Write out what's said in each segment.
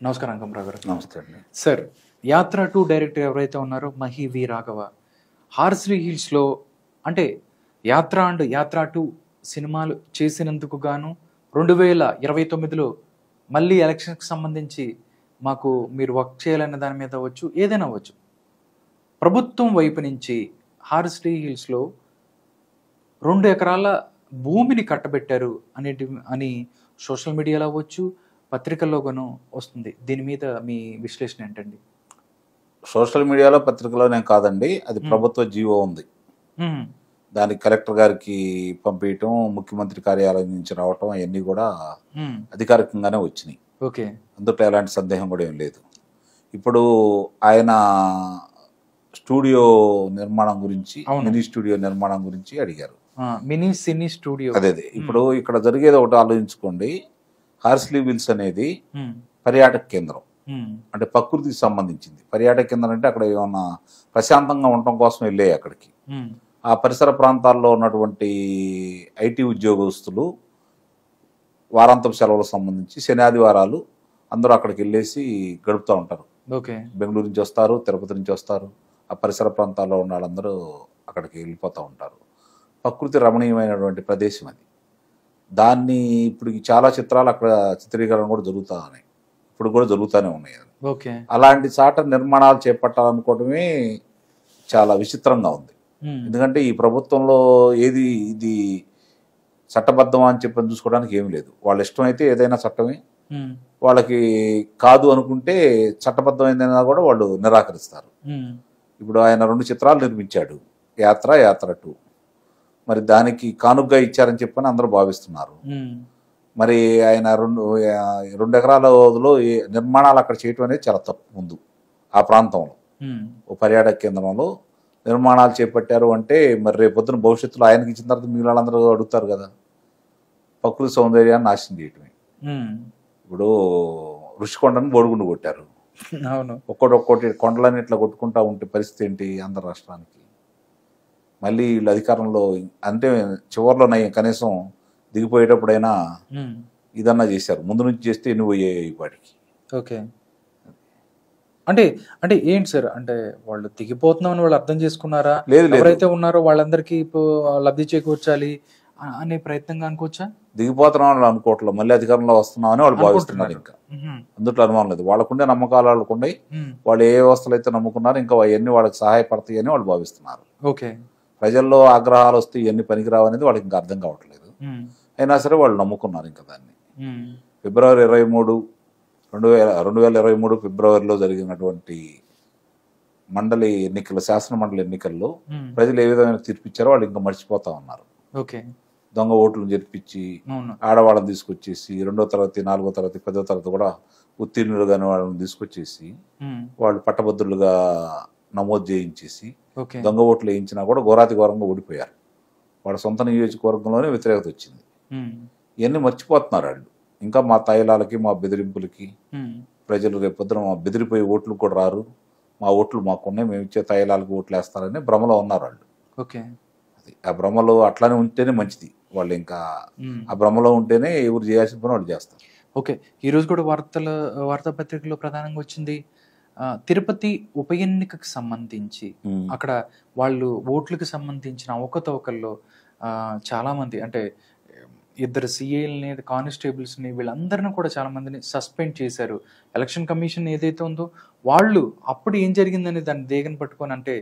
నమస్కారం అంకమరావు గారు. నమస్తే అండి. సార్, యాత్ర 2 డైరెక్టర్ ఎవరైతే ఉన్నారో మహి వి రాఘవ, హార్స్లీ హిల్స్లో అంటే యాత్ర అండ్ యాత్ర 2 సినిమాలు చేసినందుకు గాను 2029లో మళ్ళీ ఎలక్షన్కి సంబంధించి మాకు మీరు వర్క్ చేయాలనే దాని మీద అవ్వచ్చు, ఏదైనా అవ్వచ్చు, ప్రభుత్వం వైపు నుంచి హార్స్లీ హిల్స్లో 2 ఎకరాల భూమిని కట్టబెట్టారు అని సోషల్ మీడియాలో అవ్వచ్చు, పత్రికల్లోగాను వస్తుంది. దీని మీద మీ విశ్లేషణ ఏంటండి? సోషల్ మీడియాలో పత్రికలో నేను కాదండి, అది ప్రభుత్వ జీవో ఉంది. దానికి కలెక్టర్ గారికి పంపించటం, ముఖ్యమంత్రి కార్యాలయం నుంచి రావటం అవన్నీ కూడా అధికారికంగానే వచ్చినాయి. ఓకే, అందులో ఎలాంటి సందేహం కూడా ఏం లేదు. ఇప్పుడు ఆయన స్టూడియో నిర్మాణం గురించి, మినీ స్టూడియో నిర్మాణం గురించి అడిగారు. Mini cine studio. అదే ఇప్పుడు ఇక్కడ జరిగేది ఒకటి ఆలోచించుకోండి. హార్స్లీ హిల్స్ అనేది పర్యాటక కేంద్రం, అంటే ప్రకృతికి సంబంధించింది. పర్యాటక కేంద్రం అంటే అక్కడ ఏమన్నా ప్రశాంతంగా ఉండటం కోసం వెళ్ళే అక్కడికి. ఆ పరిసర ప్రాంతాల్లో ఉన్నటువంటి ఐటీ ఉద్యోగస్తులు వారాంతపు సెలవులకు సంబంధించి శని ఆదివారాలు అందరూ అక్కడికి వెళ్ళేసి గడుపుతూ ఉంటారు. బెంగళూరు నుంచి వస్తారు, తిరుపతి నుంచి వస్తారు, ఆ పరిసర ప్రాంతాల్లో ఉన్న వాళ్ళందరూ అక్కడికి వెళ్ళిపోతూ ఉంటారు. ప్రకృతి రమణీయమైనటువంటి ప్రదేశం అది. దాన్ని ఇప్పుడు చాలా చిత్రాలు అక్కడ చిత్రీకరణ కూడా జరుగుతూ ఉన్నాయి, ఇప్పుడు కూడా జరుగుతూనే ఉన్నాయి. అలాంటి చాట నిర్మాణాలు చేపట్టాలనుకోవడమే చాలా విచిత్రంగా ఉంది. ఎందుకంటే ఈ ప్రభుత్వంలో ఏది ఇది చట్టబద్ధం అని చెప్పని చూసుకోవడానికి ఏమి లేదు. వాళ్ళ ఇష్టం అయితే ఏదైనా చట్టమే, వాళ్ళకి కాదు అనుకుంటే చట్టబద్ధమైందైనా కూడా వాళ్ళు నిరాకరిస్తారు. ఇప్పుడు ఆయన 2 చిత్రాలు నిర్మించాడు, యాత్ర, యాత్ర 2. మరి దానికి కానుగ్గా ఇచ్చారని చెప్పని అందరూ భావిస్తున్నారు. మరి ఆయన 2 ఎకరాల నిర్మాణాలు అక్కడ చేయటం అనేది చాలా తప్పు. ముందు ఆ ప్రాంతంలో ఓ పర్యాటక కేంద్రంలో నిర్మాణాలు చేపట్టారు అంటే మరి రేపొద్దున భవిష్యత్తులో ఆయనకి ఇచ్చిన తర్వాత మిగిలిన వాళ్ళందరూ అడుగుతారు కదా. ప్రకృతి సౌందర్యాన్ని నాశనం చేయటమే. ఇప్పుడు ఋషికొండను బోడిగుండు కొట్టారు. ఒక్కొక్కటి కొండలని ఇట్లా కొట్టుకుంటా ఉంటే పరిస్థితి ఏంటి ఆంధ్ర రాష్ట్రానికి? మళ్ళీ వీళ్ళు అధికారంలో అంటే చివరిలో కనీసం దిగిపోయేటప్పుడైనా ఇదన్నా చేశారు. ముందు నుంచి చేస్తే ఎన్ని పోయాయి వాటికి. ఓకే, అంటే అంటే ఏంటి సార్, అంటే వాళ్ళు దిగిపోతున్నామని వాళ్ళు అర్థం చేసుకున్నారా? లేదు, ఎవరైతే ఉన్నారో వాళ్ళందరికీ లబ్ధి చేకూర్చాలి అనే ప్రయత్నంగా అనుకోవచ్చా? దిగిపోతున్నాం అని అనుకోవట్లేదు, మళ్ళీ అధికారంలో వస్తున్నామని వాళ్ళు భావిస్తున్నారు. ఇంకా అందుట్లో అనుమానం లేదు. వాళ్ళకుండే నమ్మకాలు వాళ్ళకుండయి, వాళ్ళు ఏ వ్యవస్థలు అయితే నమ్ముకున్నారు ఇంకా అవన్నీ వాళ్ళకి సహాయపడతాయి అని వాళ్ళు భావిస్తున్నారు. ఓకే, ప్రజల్లో ఆగ్రహాలు వస్తే ఇవన్నీ పనికిరావు అనేది వాళ్ళకి ఇంకా అర్థం కావట్లేదు. అయినా సరే వాళ్ళు నమ్ముకున్నారు ఇంకా దాన్ని. ఫిబ్రవరి 23, 2023 ఫిబ్రవరిలో జరిగినటువంటి మండలి ఎన్నికలు, శాసన మండలి ఎన్నికల్లో ప్రజలు ఏ విధమైన తీర్పిచ్చారో వాళ్ళు ఇంకా మర్చిపోతా ఉన్నారు. దొంగ ఓట్లు జరిపించి ఆడవాళ్ళని తీసుకొచ్చేసి 2వ తరగతి, 4వ తరగతి, 10వ తరగతి కూడా ఉత్తీర్ణులు కాని వాళ్ళని తీసుకొచ్చేసి వాళ్ళు పట్టభద్రులుగా నమోదు చేయించేసి దొంగ ఓట్లు వేయించినా కూడా ఘోరాతి ఘోరంగా ఓడిపోయారు. వాళ్ళ సొంత నియోజకవర్గంలోనే వ్యతిరేకత వచ్చింది. ఇవన్నీ మర్చిపోతున్నారు వాళ్ళు. ఇంకా మా తాయిలాలకి, మా బెదిరింపులకి ప్రజలు రేపొద్దున మా బెదిరిపోయి ఓట్లు కూడా రారు, మా ఓట్లు మాకున్నాయి, మేము ఇచ్చే తాయిలాలకి ఓట్లు వేస్తారని భ్రమలో ఉన్నారు వాళ్ళు. అది ఆ భ్రమలో అట్లానే ఉంటేనే మంచిది. వాళ్ళు ఇంకా ఆ భ్రమలో ఉంటేనే ఎవరు చేయాల్సిన పని వాళ్ళు చేస్తారు. ఓకే, ఈరోజు కూడా వార్తాపత్రికలో ప్రధానంగా వచ్చింది తిరుపతి ఉప ఎన్నికకు సంబంధించి అక్కడ వాళ్ళు ఓట్లకు సంబంధించిన అవకతవకల్లో చాలా మంది, అంటే 2 సిఐల్ని, కానిస్టేబుల్స్ని, వీళ్ళందరినీ కూడా చాలా మందిని సస్పెండ్ చేశారు. ఎలక్షన్ కమిషన్ ఏదైతే ఉందో వాళ్ళు అప్పుడు ఏం జరిగిందని దాన్ని దేగని పట్టుకొని, అంటే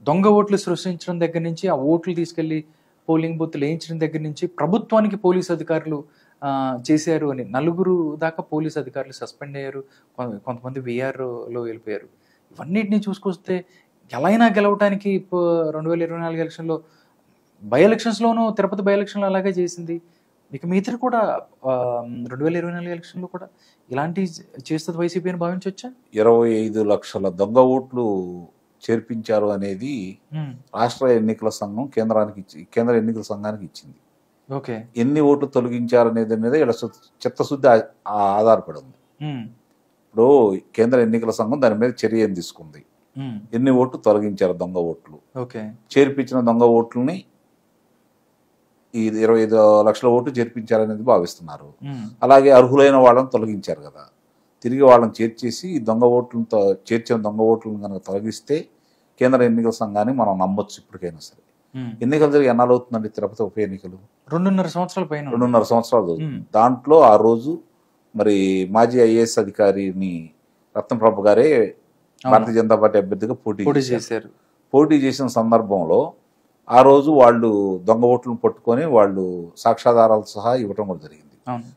దొంగ ఓట్లు సృష్టించడం దగ్గర నుంచి, ఆ ఓట్లు తీసుకెళ్లి పోలింగ్ బూత్లు వేయించడం దగ్గర నుంచి ప్రభుత్వానికి పోలీసు అధికారులు చేశారు అని 4 దాకా పోలీసు అధికారులు సస్పెండ్ అయ్యారు. కొంతమంది VRలో వెళ్ళిపోయారు. ఇవన్నిటిని చూసుకొస్తే ఎలా అయినా గెలవడానికి 2024 ఎలక్షన్లో, బై ఎలక్షన్స్లోనూ తిరుపతి బై ఎలక్షన్లో అలాగే చేసింది. ఇక మిగతా కూడా 2024 ఎలక్షన్లో కూడా ఇలాంటి చేస్తుంది వైసీపీ అని భావించవచ్చా? 25 లక్షల దొంగ ఓట్లు చేర్పించారు అనేది రాష్ట్ర ఎన్నికల సంఘం కేంద్ర ఎన్నికల సంఘానికి ఇచ్చింది. ఎన్ని ఓట్లు తొలగించారు అనేది మీద ఇలా చిత్తశుద్ధి ఆధారపడి ఉంది. ఇప్పుడు కేంద్ర ఎన్నికల సంఘం దాని మీద చర్య తీసుకుంది. ఎన్ని ఓట్లు తొలగించారు దొంగ ఓట్లు, చేర్పించిన దొంగ ఓట్లని ఈ 25 లక్షల ఓట్లు చేర్పించారనేది భావిస్తున్నారు. అలాగే అర్హులైన వాళ్ళని తొలగించారు కదా. తిరిగి వాళ్ళని చేర్చేసి ఈ దొంగ ఓట్లతో చేర్చిన దొంగ ఓట్లను కనుక తొలగిస్తే కేంద్ర ఎన్నికల సంఘాన్ని మనం నమ్మొచ్చు ఇప్పటికైనా సరే. ఎన్నికలు జరిగి ఎన్నాళ్ళు అవుతుందండి తిరుపతి ఉప ఎన్నికలు? 2.5 సంవత్సరాల పైన. 2.5 సంవత్సరాలు అవుతుంది. దాంట్లో ఆ రోజు మరి మాజీ ఐఏఎస్ అధికారిని రత్నప్రభ గారే భారతీయ జనతా పార్టీ అభ్యర్థిగా పోటీ చేశారు. పోటీ చేసిన సందర్భంలో ఆ రోజు వాళ్ళు దొంగ ఓట్లను పట్టుకొని వాళ్ళు సాక్ష్యాధారాలు సహా ఇవ్వటం కూడా జరిగింది.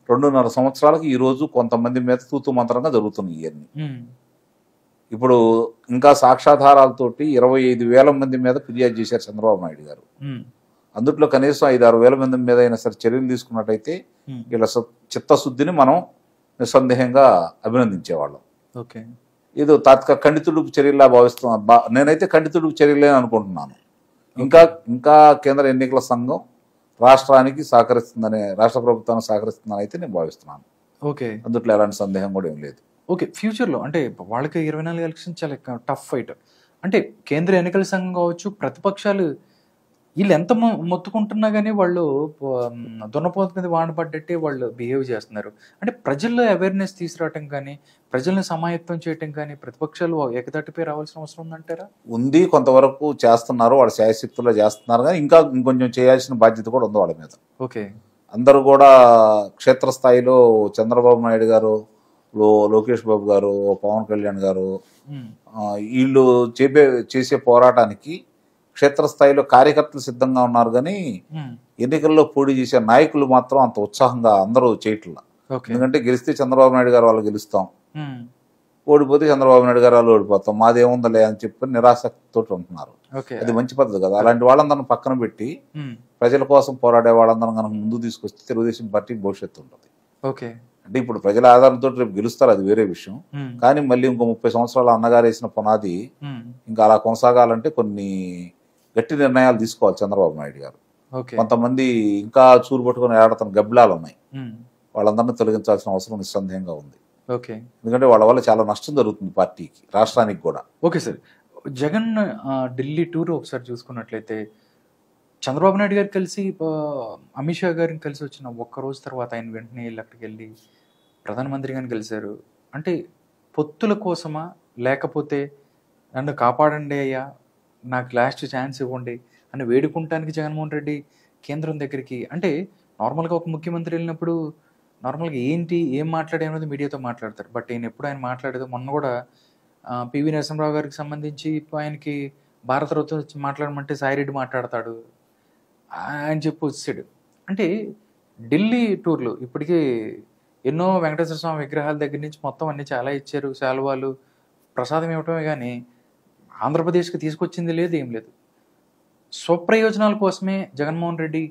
2.5 సంవత్సరాలకు ఈ రోజు కొంతమంది మీద తూతు మంత్రంగా జరుగుతున్నాయి ఇవన్నీ. ఇప్పుడు ఇంకా సాక్ష్యాధారాలతోటి 25,000 మంది మీద ఫిర్యాదు చేశారు చంద్రబాబు నాయుడు గారు. అందుట్లో కనీసం 5-6 వేల మంది మీద అయినా సరే చర్యలు తీసుకున్నట్టయితే వీళ్ళ చిత్తశుద్ధిని మనం నిస్సందేహంగా అభినందించేవాళ్ళం. ఇది తాత్కాలిక ఖండితుడుపు చర్యలా భావిస్తున్నాను. నేనైతే ఖండితుడుపు చర్యలే అనుకుంటున్నాను. ఇంకా కేంద్ర ఎన్నికల సంఘం రాష్ట్రానికి సహకరిస్తుందని, రాష్ట్ర ప్రభుత్వానికి సహకరిస్తుందని అయితే నేను భావిస్తున్నాను. అందుట్లో ఎలాంటి సందేహం కూడా ఏం లేదు. ఫ్యూచర్లో అంటే వాళ్ళకి 24 ఎలక్షన్ చాలా టఫ్ ఫైట్. అంటే కేంద్ర ఎన్నికల సంఘం కావచ్చు, ప్రతిపక్షాలు వీళ్ళు ఎంత మొత్తుకుంటున్నా కానీ వాళ్ళు దున్నపోతు మీద వాడబడ్డట్టే వాళ్ళు బిహేవ్ చేస్తున్నారు. అంటే ప్రజల్లో అవేర్నెస్ తీసుకురావటం కానీ, ప్రజల్ని సమాయత్తం చేయటం కానీ ప్రతిపక్షాలు ఏకదాటిపై రావాల్సిన అవసరం ఉందంటారా? ఉంది, కొంతవరకు చేస్తున్నారు, వాళ్ళు శాయశక్తుల్లో చేస్తున్నారు. కానీ ఇంకా ఇంకొంచెం చేయాల్సిన బాధ్యత కూడా ఉంది వాళ్ళ మీద. అందరూ కూడా క్షేత్రస్థాయిలో చంద్రబాబు నాయుడు గారు, లోకేష్ బాబు గారు, పవన్ కళ్యాణ్ గారు వీళ్ళు చేసే పోరాటానికి క్షేత్రస్థాయిలో కార్యకర్తలు సిద్ధంగా ఉన్నారు. కానీ ఎన్నికల్లో పోటీ చేసే నాయకులు మాత్రం అంత ఉత్సాహంగా అందరూ చేయట్లా. ఎందుకంటే గెలిస్తే చంద్రబాబు నాయుడు గారు వాళ్ళు గెలుస్తాం, ఓడిపోతే చంద్రబాబు నాయుడు గారు వాళ్ళు ఓడిపోతాం, మాదేముందలే అని చెప్పి నిరాసక్తితో ఉంటున్నారు. అది మంచి పద్ధతి కదా. అలాంటి వాళ్ళందరిని పక్కన పెట్టి ప్రజల కోసం పోరాడే వాళ్ళందరం కనుక ముందు తీసుకొస్తే తెలుగుదేశం పార్టీకి భవిష్యత్తు ఉంటుంది. అంటే ఇప్పుడు ప్రజల ఆధారంతో రేపు గెలుస్తారు, అది వేరే విషయం. కానీ మళ్ళీ ఇంకో 30 సంవత్సరాల అన్నగారు వేసిన పునాది ఇంకా అలా కొనసాగాలంటే కొన్ని గట్టి నిర్ణయాలు తీసుకోవాలి చంద్రబాబు నాయుడు గారు. కొంతమంది ఇంకా చూరు పట్టుకుని ఏడతన గబ్బిలాలు ఉన్నాయి, వాళ్ళందరినీ తొలగించాల్సిన అవసరం నిస్సందేహంగా ఉంది. ఎందుకంటే వాళ్ళ వల్ల చాలా నష్టం జరుగుతుంది పార్టీకి, రాష్ట్రానికి కూడా. సార్, జగన్ ఢిల్లీ టూర్ ఒకసారి చూసుకున్నట్లయితే చంద్రబాబు నాయుడు గారు కలిసి అమిత్ షా గారిని కలిసి వచ్చిన ఒక్క రోజు తర్వాత ఆయన వెంటనే వెళ్ళి అక్కడికి వెళ్ళి ప్రధానమంత్రి గారిని కలిశారు. అంటే పొత్తుల కోసమా, లేకపోతే నన్ను కాపాడండి అయ్యా, నాకు లాస్ట్ ఛాన్స్ ఇవ్వండి అని వేడుకుంటానికి జగన్మోహన్ రెడ్డి కేంద్రం దగ్గరికి? అంటే నార్మల్గా ఒక ముఖ్యమంత్రి వెళ్ళినప్పుడు నార్మల్గా ఏం మాట్లాడేది మీడియాతో మాట్లాడతారు. బట్ ఆయన మాట్లాడేది మొన్న కూడా పివి నరసింహరావు గారికి సంబంధించి ఆయనకి భారతరత్న మాట్లాడమంటే సాయిరెడ్డి మాట్లాడతాడు అని చెప్పి వచ్చాడు. అంటే ఢిల్లీ టూర్లు ఇప్పటికీ ఎన్నో వెంకటేశ్వర స్వామి విగ్రహాల దగ్గర నుంచి మొత్తం అన్ని చాలా ఇచ్చారు, శాలువాలు ప్రసాదం ఇవ్వటమే, కానీ ఆంధ్రప్రదేశ్కి తీసుకొచ్చింది లేదు, ఏం లేదు. స్వప్రయోజనాల కోసమే జగన్మోహన్ రెడ్డి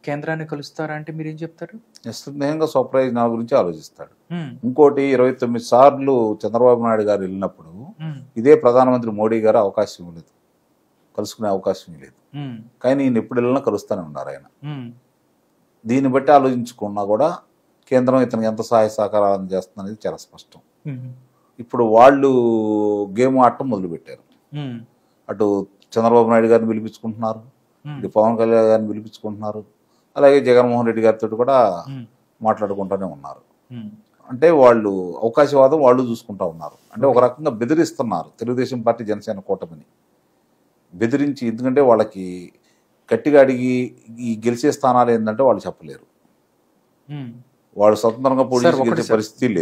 కేంద్రాన్ని కలుస్తారంటే మీరేం చెప్తారు? నిస్సందేహంగా స్వప్రయోజనాల గురించి ఆలోచిస్తాడు. ఇంకోటి 29 సార్లు చంద్రబాబు నాయుడు గారు వెళ్ళినప్పుడు ఇదే ప్రధానమంత్రి మోడీ గారు అవకాశం ఇవ్వలేదు, కలుసుకునే అవకాశం లేదు. కానీ ఈయన ఎప్పుడు వెళ్ళినా కలుస్తూనే ఉన్నారు ఆయన. దీన్ని బట్టి ఆలోచించుకున్నా కూడా కేంద్రం ఇతనికి ఎంత సహాయ సహకారాలను చేస్తుంది అనేది చాలా స్పష్టం. ఇప్పుడు వాళ్ళు గేమ్ ఆడటం మొదలుపెట్టారు. అటు చంద్రబాబు నాయుడు గారిని పిలిపించుకుంటున్నారు, ఇటు పవన్ కళ్యాణ్ గారిని పిలిపించుకుంటున్నారు, అలాగే జగన్మోహన్ రెడ్డి గారితో కూడా మాట్లాడుకుంటూనే ఉన్నారు. అంటే వాళ్ళు అవకాశవాదం వాళ్ళు చూసుకుంటా ఉన్నారు. అంటే ఒక రకంగా బెదిరిస్తున్నారు తెలుగుదేశం పార్టీ జనసేన కూటమిని బెదిరించి. ఎందుకంటే వాళ్ళకి గట్టిగా అడిగి ఈ గెలిచే స్థానాలు ఏంటంటే వాళ్ళు చెప్పలేరు, వాళ్ళు స్వతంత్రంగా పోటీ చేసే పరిస్థితి లేదు.